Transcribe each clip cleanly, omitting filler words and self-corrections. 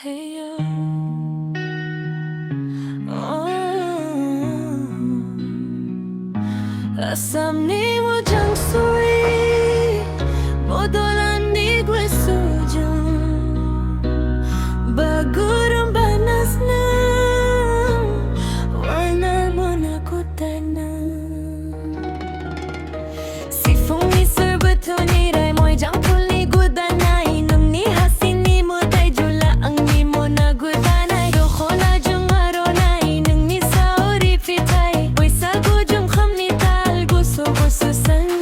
Hey you. Oh. Asam ni mo jang suri bodolan ni gue sujung bagurang banas na warna mo nakutanang si fungi serbato ni rai moy jang puli gudanay nung ni hasin ni mo tay jula ang ni mo nagudanay do khola jung aronay nung ni sauri fitay boy sa go jung kham ni tal gusto gusto santay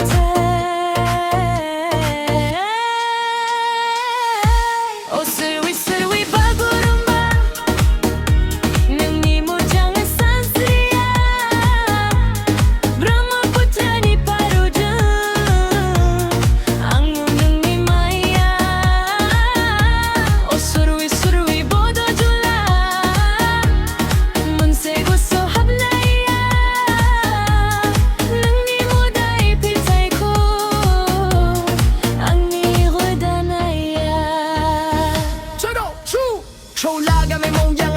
oh sirwi sirwi bagurang ba nung ni mo jang sansriya Brahma putra ni parujang ang nung ni maya oh surwi surwi bodo jula munse gusto hablaya nung ni mo dai pitay ko ang ni rodanaya Chano, chu, chola game mong yang